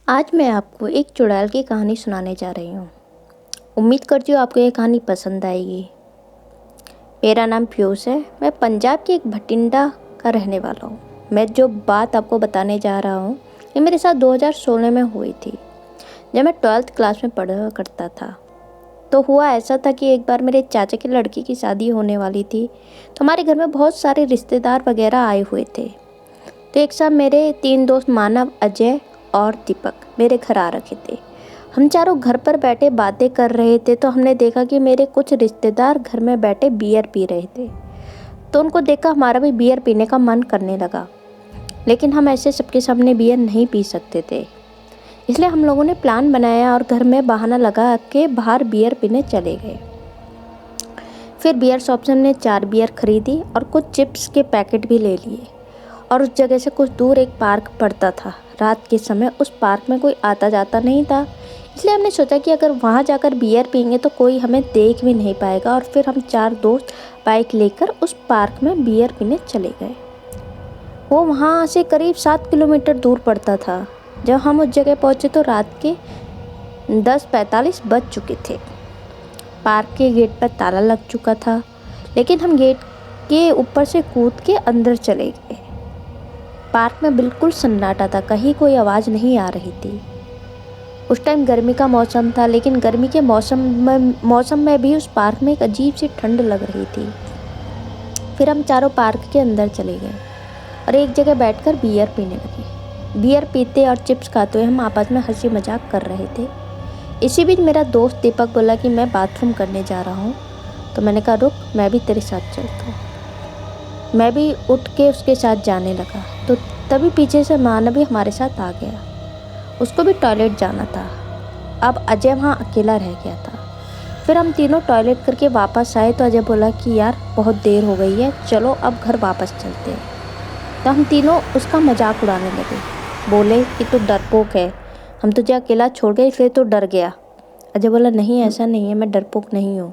आज मैं आपको एक चुड़ैल की कहानी सुनाने जा रही हूँ। उम्मीद करती हूँ आपको ये कहानी पसंद आएगी। मेरा नाम पीयूष है। मैं पंजाब के एक भटिंडा का रहने वाला हूँ। मैं जो बात आपको बताने जा रहा हूँ ये मेरे साथ 2016 में हुई थी, जब मैं 12th क्लास में पढ़ा करता था। तो हुआ ऐसा था कि एक बार मेरे चाचा की लड़की की शादी होने वाली थी, तो हमारे घर में बहुत सारे रिश्तेदार वगैरह आए हुए थे। तो एक साथ मेरे 3 दोस्त मानव, अजय और दीपक मेरे घर आ रखे थे। हम चारों घर पर बैठे बातें कर रहे थे, तो हमने देखा कि मेरे कुछ रिश्तेदार घर में बैठे बियर पी रहे थे। तो उनको देखकर हमारा भी बियर पीने का मन करने लगा, लेकिन हम ऐसे सबके सामने बियर नहीं पी सकते थे। इसलिए हम लोगों ने प्लान बनाया और घर में बहाना लगा के बाहर बियर पीने चले गए। फिर बियर शॉप से हमने 4 बियर खरीदी और कुछ चिप्स के पैकेट भी ले लिए। और उस जगह से कुछ दूर एक पार्क पड़ता था। रात के समय उस पार्क में कोई आता जाता नहीं था, इसलिए हमने सोचा कि अगर वहाँ जाकर बियर पियेंगे तो कोई हमें देख भी नहीं पाएगा। और फिर हम 4 दोस्त बाइक लेकर उस पार्क में बियर पीने चले गए। वो वहाँ से करीब 7 किलोमीटर दूर पड़ता था। जब हम उस जगह पहुँचे तो रात के 10:45 बज चुके थे। पार्क के गेट पर ताला लग चुका था, लेकिन हम गेट के ऊपर से कूद के अंदर चले गए। पार्क में बिल्कुल सन्नाटा था, कहीं कोई आवाज़ नहीं आ रही थी। उस टाइम गर्मी का मौसम था, लेकिन गर्मी के मौसम में भी उस पार्क में एक अजीब सी ठंड लग रही थी। फिर हम चारों पार्क के अंदर चले गए और एक जगह बैठकर बियर पीने लगे। बियर पीते और चिप्स खाते हुए हम आपस में हंसी मजाक कर रहे थे। इसी बीच मेरा दोस्त दीपक बोला कि मैं बाथरूम करने जा रहा हूँ। तो मैंने कहा रुक, मैं भी तेरे साथ चलता हूँ। मैं भी उठ के उसके साथ जाने लगा, तो तभी पीछे से मानव भी हमारे साथ आ गया। उसको भी टॉयलेट जाना था। अब अजय वहाँ अकेला रह गया था। फिर हम तीनों टॉयलेट करके वापस आए तो अजय बोला कि यार बहुत देर हो गई है, चलो अब घर वापस चलते हैं। तो हम तीनों उसका मजाक उड़ाने लगे, बोले कि तू डरपोक है, हम तुझे अकेला छोड़ गए इसलिए तू डर गया। अजय बोला नहीं, ऐसा नहीं है, मैं डरपोक नहीं हूँ।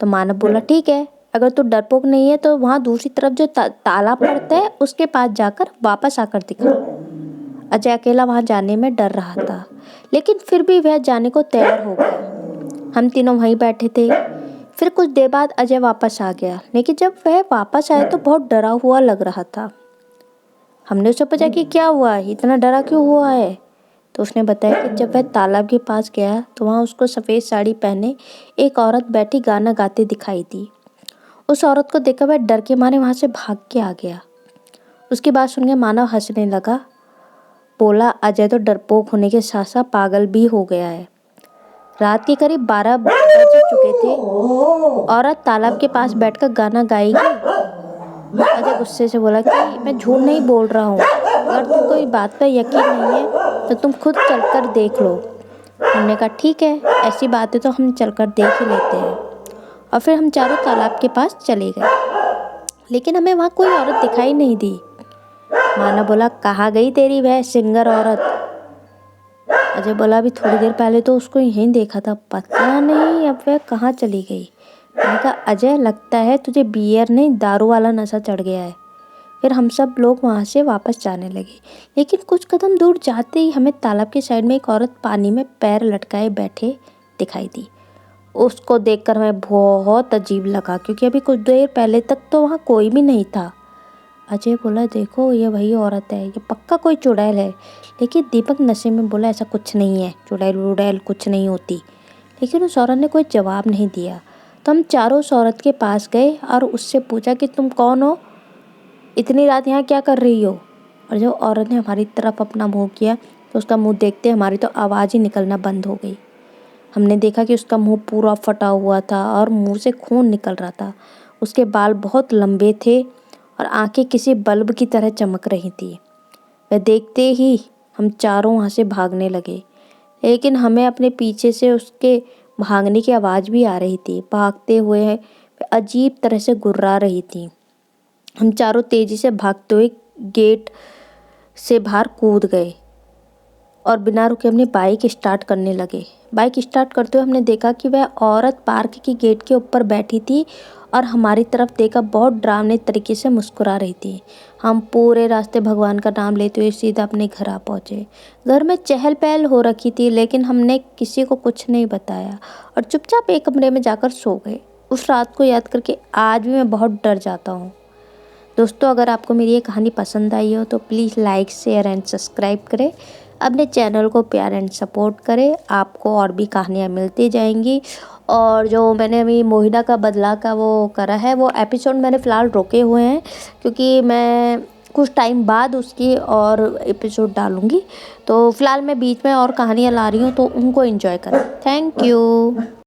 तो मानव बोला ठीक है, अगर तू डरपोक नहीं है तो वहाँ दूसरी तरफ जो ताला पड़ता है उसके पास जाकर वापस आकर दिखा। अजय अकेला वहाँ जाने में डर रहा था, लेकिन फिर भी वह जाने को तैयार हो गया। हम तीनों वहीं बैठे थे। फिर कुछ देर बाद अजय वापस आ गया, लेकिन जब वह वापस आया तो बहुत डरा हुआ लग रहा था। हमने उससे पूछा कि क्या हुआ, इतना डरा क्यों हुआ है। तो उसने बताया कि जब वह तालाब के पास गया तो वहाँ उसको सफ़ेद साड़ी पहने एक औरत बैठी गाना गाते दिखाई दी। उस औरत को देखकर वह डर के मारे वहाँ से भाग के आ गया। उसकी बात सुनकर मानव हंसने लगा, बोला अजय तो डरपोक होने के साथ साथ पागल भी हो गया है। रात के करीब 12 बज चुके थे। औरत तालाब के पास बैठकर गाना गाएगी। अजय गुस्से से बोला कि मैं झूठ नहीं बोल रहा हूँ, अगर तुम कोई बात पर यकीन नहीं है तो तुम खुद चलकर देख लो। हमने कहा ठीक है, ऐसी बात है तो हम चलकर देख ही लेते हैं। और फिर हम चारों तालाब के पास चले गए, लेकिन हमें वहाँ कोई औरत दिखाई नहीं दी। मानव बोला कहाँ गई तेरी वह सिंगर औरत। अजय बोला अभी थोड़ी देर पहले तो उसको यहीं देखा था, पता नहीं अब वह कहाँ चली गई। मैंने कहा अजय लगता है तुझे बियर नहीं दारू वाला नशा चढ़ गया है। फिर हम सब लोग वहाँ से वापस जाने लगे, लेकिन कुछ कदम दूर जाते ही हमें तालाब के साइड में एक औरत पानी में पैर लटकाए बैठे दिखाई दी। उसको देखकर हमें बहुत अजीब लगा, क्योंकि अभी कुछ देर पहले तक तो वहाँ कोई भी नहीं था। अजय बोला देखो ये वही औरत है, ये पक्का कोई चुड़ैल है। लेकिन दीपक नशे में बोला ऐसा कुछ नहीं है, चुड़ैल वुड़ैल कुछ नहीं होती। लेकिन उस औरत ने कोई जवाब नहीं दिया। तो हम चारों उस औरत के पास गए और उससे पूछा कि तुम कौन हो, इतनी रात यहाँ क्या कर रही हो। और जब औरत ने हमारी तरफ अपना मुँह किया तो उसका मुँह देखते हमारी तो आवाज़ ही निकलना बंद हो गई। हमने देखा कि उसका मुँह पूरा फटा हुआ था और मुँह से खून निकल रहा था। उसके बाल बहुत लंबे थे और आंखें किसी बल्ब की तरह चमक रही थी। वह देखते ही हम चारों वहाँ से भागने लगे, लेकिन हमें अपने पीछे से उसके भागने की आवाज़ भी आ रही थी। भागते हुए वह अजीब तरह से गुर्रा रही थी। हम चारों तेज़ी से भागते हुए गेट से बाहर कूद गए। और बिना रुके अपनी बाइक स्टार्ट करने लगे। बाइक स्टार्ट करते हुए हमने देखा कि वह औरत पार्क की गेट के ऊपर बैठी थी और हमारी तरफ देखा बहुत डरावने तरीके से मुस्कुरा रही थी। हम पूरे रास्ते भगवान का नाम लेते हुए सीधा अपने घर आ पहुँचे। घर में चहल पहल हो रखी थी, लेकिन हमने किसी को कुछ नहीं बताया और चुपचाप एक कमरे में जाकर सो गए। उस रात को याद करके आज भी मैं बहुत डर जाता हूँ। दोस्तों, अगर आपको मेरी ये कहानी पसंद आई हो तो please like share and subscribe करें। अपने चैनल को प्यार एंड सपोर्ट करें। आपको और भी कहानियाँ मिलती जाएंगी। और जो मैंने अभी मोहिना का बदला का वो करा है, वो एपिसोड मैंने फ़िलहाल रोके हुए हैं, क्योंकि मैं कुछ टाइम बाद उसकी और एपिसोड डालूँगी। तो फ़िलहाल मैं बीच में और कहानियाँ ला रही हूँ, तो उनको एंजॉय करें। Thank you.